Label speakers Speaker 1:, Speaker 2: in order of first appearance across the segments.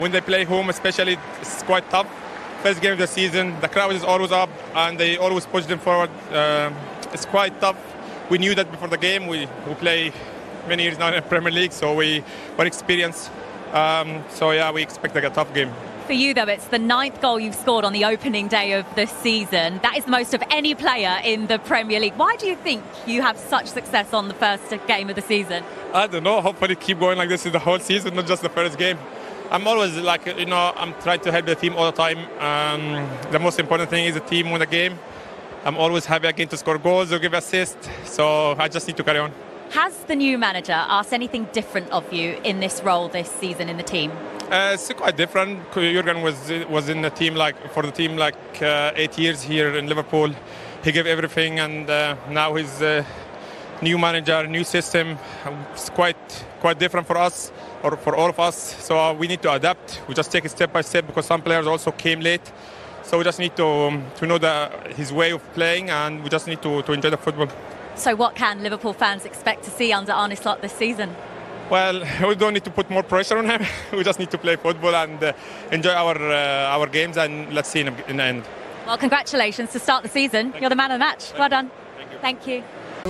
Speaker 1: When they play home especially, it's quite tough. First game of the season, the crowd is always up and they always push them forward. It's quite tough. We knew that before the game. We play many years now in the Premier League, so we're experienced. So yeah, we expect a tough game.
Speaker 2: For you though, it's the 9th goal you've scored on the opening day of the season. That is the most of any player in the Premier League. Why do you think you have such success on the first game of the season?
Speaker 1: I don't know. Hopefully keep going like this in the whole season, not just the first game. I'm always I'm trying to help the team all the time. The most important thing is the team win the game. I'm always happy again to score goals or give assists. So I just need to carry on.
Speaker 2: Has the new manager asked anything different of you in this role this season in the team?
Speaker 1: It's quite different. Jurgen was in the team for the team 8 years here in Liverpool. He gave everything, and now he's new manager, new system. It's quite different for us, or for all of us. So we need to adapt. We just take it step by step because some players also came late. So we just need to know his way of playing, and we just need to enjoy the football.
Speaker 2: So what can Liverpool fans expect to see under Arne Slot this season?
Speaker 1: Well, we don't need to put more pressure on him. We just need to play football and enjoy our games, and let's see in the end.
Speaker 2: Well, congratulations to start the season. You're the man of the match. Well done.
Speaker 1: Thank you.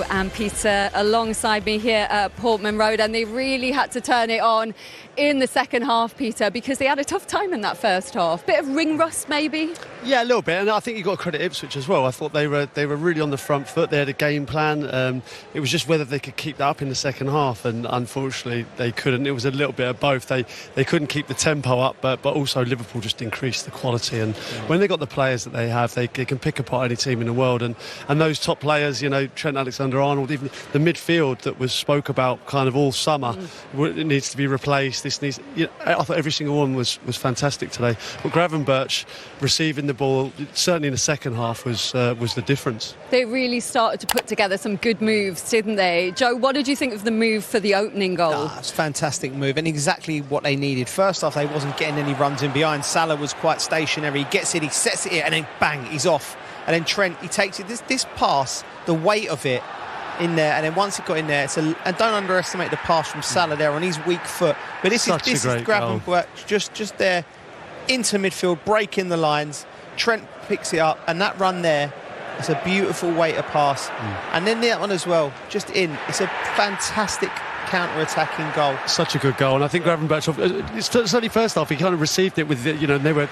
Speaker 3: And Peter alongside me here at Portman Road, and they really had to turn it on in the second half, Peter, because they had a tough time in that first half. Bit of ring rust maybe?
Speaker 4: Yeah, a little bit, and I think you've got to credit Ipswich as well. I thought they were really on the front foot. They had a game plan. It was just whether they could keep that up in the second half, and unfortunately they couldn't. It was a little bit of both. They couldn't keep the tempo up, but also Liverpool just increased the quality. And when they got the players that they have, they can pick apart any team in the world. And those top players, Trent Alexander-Arnold, even the midfield that was spoke about kind of all summer, it needs to be replaced. This needs. I thought every single one was fantastic today. But Gravenberch receiving the ball, certainly in the second half, was the difference.
Speaker 3: They really started to put together some good moves, didn't they? Joe, what did you think of the move for the opening goal?
Speaker 5: It's a fantastic move and exactly what they needed. First off, they wasn't getting any runs in behind. Salah was quite stationary. He gets it, he sets it, and then bang, he's off. And then Trent, he takes it. This pass, the weight of it in there, and then once it got in there, and don't underestimate the pass from Salah there on his weak foot. But this is Gravenberch just there into midfield, breaking the lines. Trent picks it up, and that run there, it's a beautiful way to pass. And then that one as well, just in. It's a fantastic counter-attacking goal.
Speaker 4: Such a good goal, and I think Gravenberch, certainly first half, he kind of received it with, they were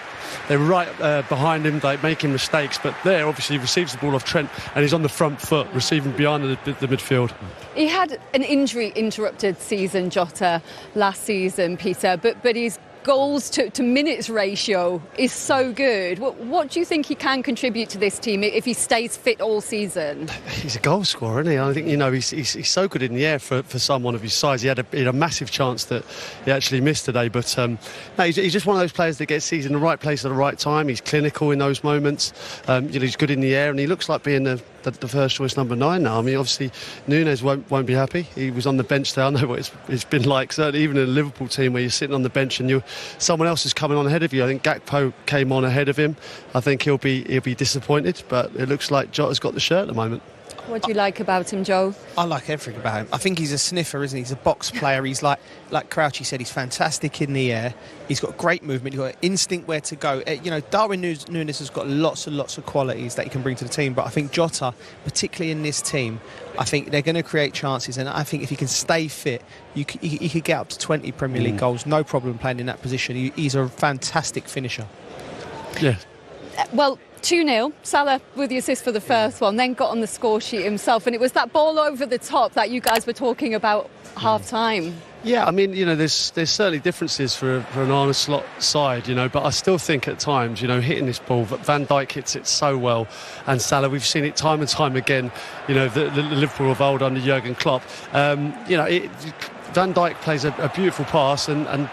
Speaker 4: right behind him, like making mistakes, but there obviously he receives the ball off Trent and he's on the front foot, receiving behind the midfield.
Speaker 3: He had an injury-interrupted season, Jota, last season, Peter, but his goals to minutes ratio is so good. What do you think he can contribute to this team if he stays fit all season?
Speaker 4: He's a goal scorer, isn't he? I think he's so good in the air for someone of his size. He had a massive chance that he actually missed today, but no, he's just one of those players that gets he's in the right place at the right time. He's clinical in those moments. He's good in the air, and he looks like being the first choice number 9 now. I mean, obviously Nunes won't be happy. He was on the bench there. I know what it's been like, certainly even in a Liverpool team where you're sitting on the bench and someone else is coming on ahead of you. I think Gakpo came on ahead of him. I think he'll be disappointed, but it looks like Jota's got the shirt at the moment.
Speaker 3: What do you like about him, Joe?
Speaker 5: I like everything about him. I think he's a sniffer, isn't he? He's a box player. He's like Crouchy said, he's fantastic in the air. He's got great movement. He's got instinct where to go. Darwin Núñez has got lots and lots of qualities that he can bring to the team. But I think Jota, particularly in this team, I think they're going to create chances. And I think if he can stay fit, he could get up to 20 Premier League goals. No problem playing in that position. He's a fantastic finisher.
Speaker 4: Yeah.
Speaker 3: Well, 2-0, Salah with the assist for the first one, then got on the score sheet himself, and it was that ball over the top that you guys were talking about half-time.
Speaker 4: Yeah, I mean, there's certainly differences for an Arne Slot side, but I still think at times, hitting this ball, Van Dijk hits it so well, and Salah, we've seen it time and time again, the Liverpool of old under Jurgen Klopp. Van Dijk plays a beautiful pass, and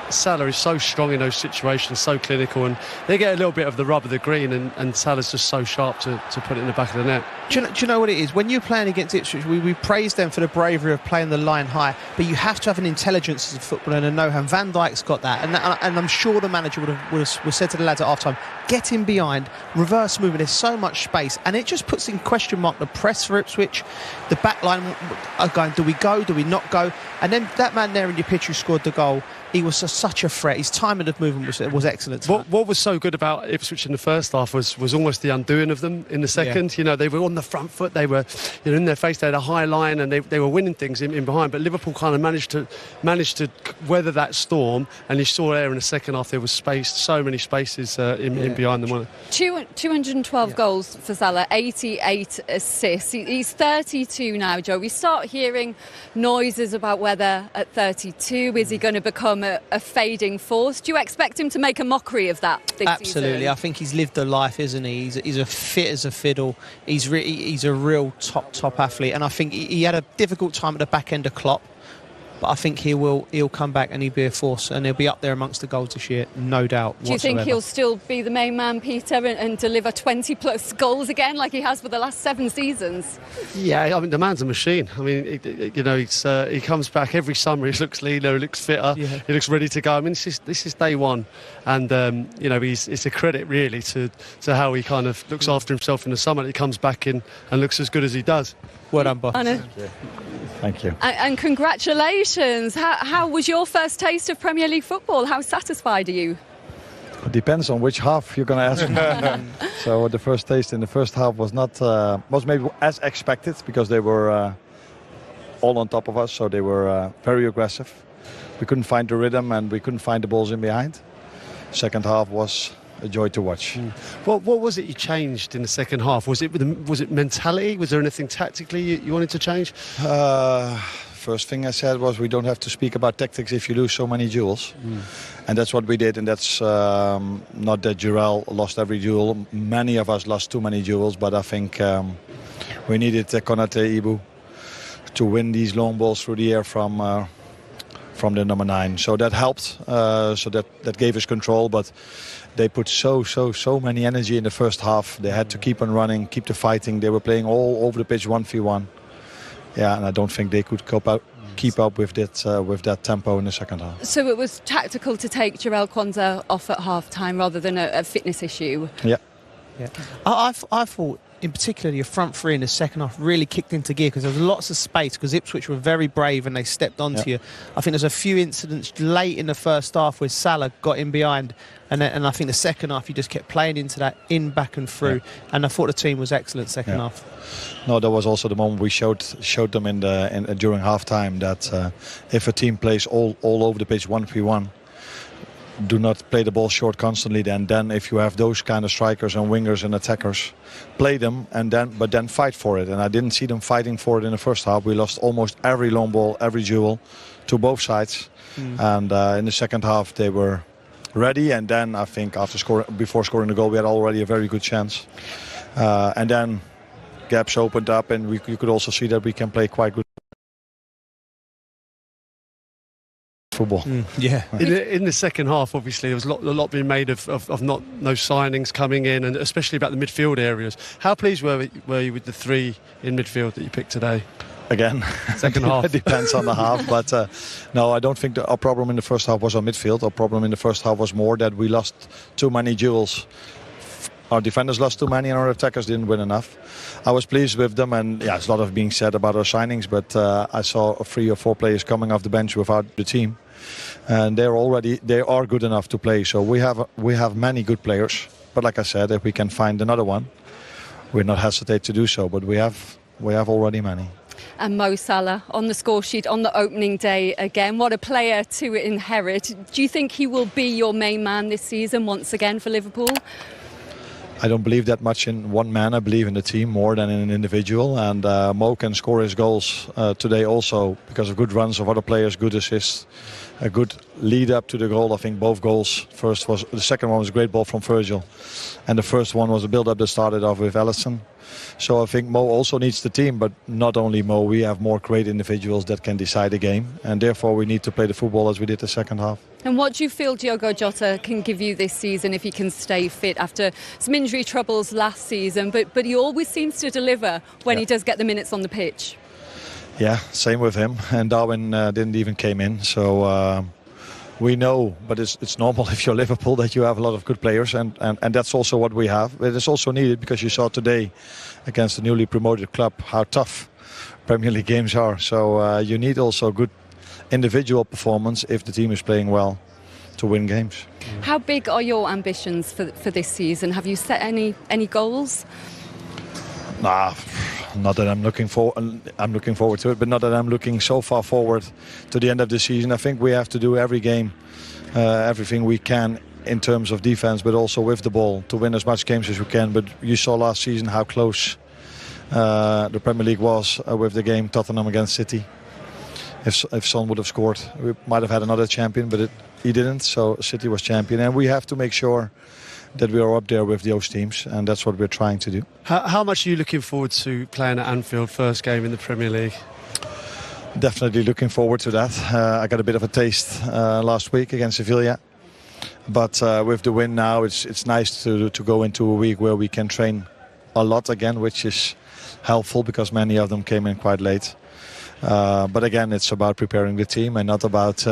Speaker 4: Salah is so strong in those situations, so clinical, and they get a little bit of the rub of the green, and Salah's just so sharp to put it in the back of the net.
Speaker 5: Do you know what it is? When you're playing against Ipswich, we praise them for the bravery of playing the line high, but you have to have an intelligence as a footballer and a know-how. Van Dijk's got that, and I'm sure the manager would have said to the lads at half-time, get in behind, reverse movement, there's so much space, and it just puts in question mark the press for Ipswich. The back line are going, do we go, do we not go? And then that man there in your pitch who scored the goal, he was such a threat. His timing of movement was excellent.
Speaker 4: What was so good about Ipswich in the first half was almost the undoing of them in the second. You know, they were on the front foot, they were, you know, in their face, they had a high line, and they were winning things in behind. But Liverpool kind of managed to weather that storm, and you saw there in the second half there was space, so many spaces in behind them.
Speaker 3: 212 goals for Salah, 88 assists. He's 32 now, Joe. We start hearing noises about whether at 32 is he going to become a fading force. Do you expect him to make a mockery of that this
Speaker 5: Absolutely.
Speaker 3: season?
Speaker 5: I think he's lived a life, isn't he? He's a fit as a fiddle. He's a real top athlete, and I think he had a difficult time at the back end of Klopp. But I think he'll come back and he'll be a force, and he'll be up there amongst the goals this year, no doubt.
Speaker 3: Do you think he'll still be the main man, Peter, and deliver 20 plus goals again like he has for the last 7 seasons?
Speaker 4: Yeah, I mean, the man's a machine. I mean, you know, he comes back every summer. He looks leaner, he looks fitter, he looks ready to go. I mean, this is day one, and you know, it's a credit really to how he kind of looks after himself in the summer. He comes back in and looks as good as he does.
Speaker 5: Well done, boss.
Speaker 6: Thank you.
Speaker 3: And congratulations. How was your first taste of Premier League football? How satisfied are you?
Speaker 6: It depends on which half you're going to ask me. So the first taste in the first half was not was maybe as expected, because they were all on top of us, so they were very aggressive. We couldn't find the rhythm and we couldn't find the balls in behind. Second half was a joy to watch.
Speaker 4: What was it you changed in the second half? Was it mentality? Was there anything tactically you wanted to change?
Speaker 6: First thing I said was we don't have to speak about tactics if you lose so many duels. And that's what we did, and that's not that Jurel lost every duel. Many of us lost too many duels, but I think we needed Konate Ibu to win these long balls through the air from the number 9. So that helped, so that gave us control, but they put so many energy in the first half. They had to keep on running, keep the fighting. They were playing all over the pitch 1v1. Yeah, and I don't think they could keep up with that tempo in the second half.
Speaker 3: So it was tactical to take Jarell Quansah off at half-time rather than a fitness issue?
Speaker 6: Yeah.
Speaker 5: I thought, in particular, your front three in the second half really kicked into gear, because there was lots of space, because Ipswich were very brave and they stepped onto you. I think there's a few incidents late in the first half where Salah got in behind, and I think the second half you just kept playing into that, in, back and through, and I thought the team was excellent second half.
Speaker 6: No, that was also the moment we showed them during half-time that if a team plays all over the pitch 1v1, do not play the ball short constantly. Then if you have those kind of strikers and wingers and attackers, play them, but then fight for it. And I didn't see them fighting for it in the first half. We lost almost every long ball, every duel to both sides. And in the second half they were ready, and then I think before scoring the goal we had already a very good chance. And then gaps opened up, and you could also see that we can play quite good football.
Speaker 4: In the second half, obviously, there was a lot being made of no signings coming in, and especially about the midfield areas. How pleased were you with the 3 in midfield that you picked today?
Speaker 6: Again,
Speaker 4: second half.
Speaker 6: It depends on the half, but no, I don't think our problem in the first half was on midfield. Our problem in the first half was more that we lost too many duels. Our defenders lost too many and our attackers didn't win enough. I was pleased with them, and yeah, there's a lot of being said about our signings, but I saw 3 or 4 players coming off the bench without the team, and they are good enough to play. So we have many good players, but like I said, if we can find another one, we're not hesitate to do so. But we have already many.
Speaker 3: And Mo Salah on the score sheet on the opening day again. What a player to inherit. Do you think he will be your main man this season once again for Liverpool?
Speaker 6: I don't believe that much in one man. I believe in the team more than in an individual. And Mo can score his goals today also because of good runs of other players, good assists, a good lead up to the goal. I think both goals. The second one was a great ball from Virgil, and the first one was a build-up that started off with Alisson. So I think Mo also needs the team, but not only Mo. We have more great individuals that can decide the game, and therefore we need to play the football as we did the second half.
Speaker 3: And what do you feel Diogo Jota can give you this season if he can stay fit after some injury troubles last season? But he always seems to deliver when he does get the minutes on the pitch.
Speaker 6: Yeah, same with him. And Darwin didn't even came in, so we know. But it's normal if you're Liverpool that you have a lot of good players, and that's also what we have. But it's also needed because you saw today against the newly promoted club how tough Premier League games are. So you need also good individual performance if the team is playing well to win games.
Speaker 3: How big are your ambitions for this season? Have you set any goals?
Speaker 6: Nah, not that I'm looking forward to it, but not that I'm looking so far forward to the end of the season. I think we have to do every game, everything we can in terms of defense, but also with the ball to win as much games as we can. But you saw last season how close the Premier League was with the game Tottenham against City. If Son would have scored, we might have had another champion, but he didn't. So City was champion, and we have to make sure that we are up there with those teams, and that's what we're trying to do.
Speaker 4: How much are you looking forward to playing at Anfield, first game in the Premier League?
Speaker 6: Definitely looking forward to that. I got a bit of a taste last week against Sevilla, but with the win now, it's nice to go into a week where we can train a lot again, which is helpful because many of them came in quite late. But again, it's about preparing the team and not about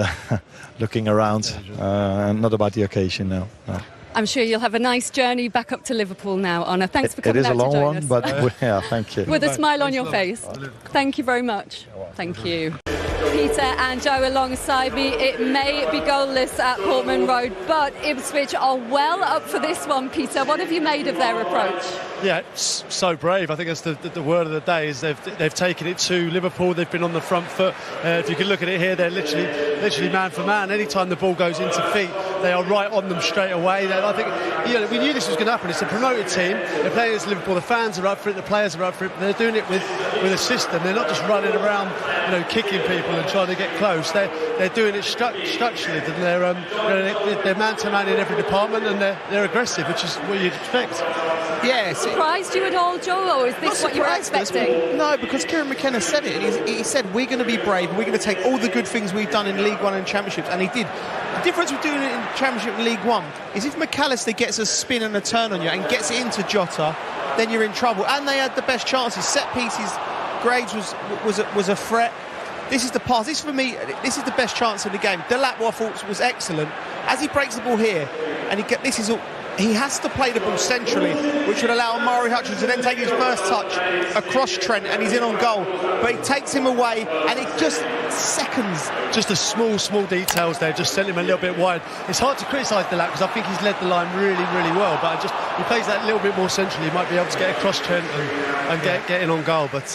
Speaker 6: looking around, and not about the occasion now. No.
Speaker 3: I'm sure you'll have a nice journey back up to Liverpool now, Arne. Thanks for coming out to join us.
Speaker 6: It is a long one, but yeah, thank you.
Speaker 3: With a smile on your face. Thank you very much. Thank you. Peter and Joe alongside me. It may be goalless at Portman Road, but Ipswich are well up for this one, Peter. What have you made of their approach?
Speaker 4: Yeah, it's so brave. I think that's the word of the day. Is they've taken it to Liverpool. They've been on the front foot. If you can look at it here, they're literally man for man. Anytime the ball goes into feet, they are right on them straight away. I think we knew this was going to happen. It's a promoted team. They're playing against Liverpool. The fans are up for it. The players are up for it. But they're doing it with a system. They're not just running around, kicking people and trying to get close. They're doing it structurally. And they're man to man in every department, and they're aggressive, which is what you'd expect.
Speaker 5: Yes.
Speaker 3: Surprised you at all, Joe, or is this what you were expecting?
Speaker 5: No, because Kieran McKenna said it. And he said, we're going to be brave. We're going to take all the good things we've done in League One and Championships. And he did. The difference with doing it in Championship and League One is if McAllister gets a spin and a turn on you and gets it into Jota, then you're in trouble. And they had the best chances. Set pieces, Graves was a threat. This is the pass. This, for me, this is the best chance in the game. Delap, I thought, was excellent. As he breaks the ball here, and he has to play the ball centrally, which would allow Omari Hutchins to then take his first touch across Trent, and he's in on goal. But he takes him away, and it just seconds.
Speaker 4: Just the small details there just sent him a little bit wide. It's hard to criticise Delap because I think he's led the line really, really well. But he plays that a little bit more centrally. He might be able to get across Trent and get in on goal. But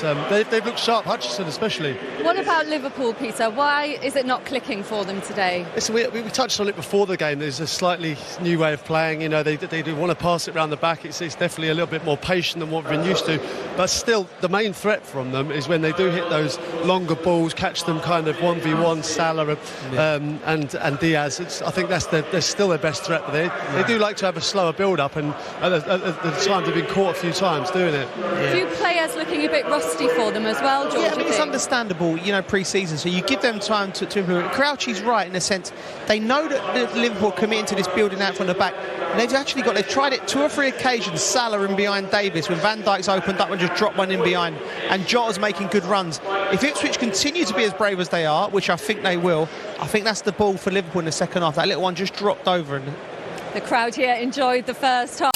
Speaker 4: they've looked sharp, Hutchinson especially.
Speaker 3: What about Liverpool, Peter? Why is it not clicking for them today?
Speaker 4: Listen, we touched on it before the game. There's a slightly new way of playing. They do want to pass it around the back. It's definitely a little bit more patient than what we've been used to. But still, the main threat from them is when they do hit those longer balls, catch them kind of 1v1, Salah and Diaz. I think they're still their best threat. But they do like to have a slower build-up, and at the time they've been caught a few times doing it.
Speaker 3: A few players looking a bit rusty for them as well, George.
Speaker 5: Yeah, it's understandable, pre-season, so you give them time to improve. Crouchy's right in a sense. They know that Liverpool committing to this building out from the back. And they've tried it 2 or 3 occasions, Salah in behind Davis, when Van Dijk's opened up and just dropped one in behind, and Jota's making good runs. If Ipswich continue to be as brave as they are, which I think they will, I think that's the ball for Liverpool in the second half. That little one just dropped over.
Speaker 3: The crowd here enjoyed the first half.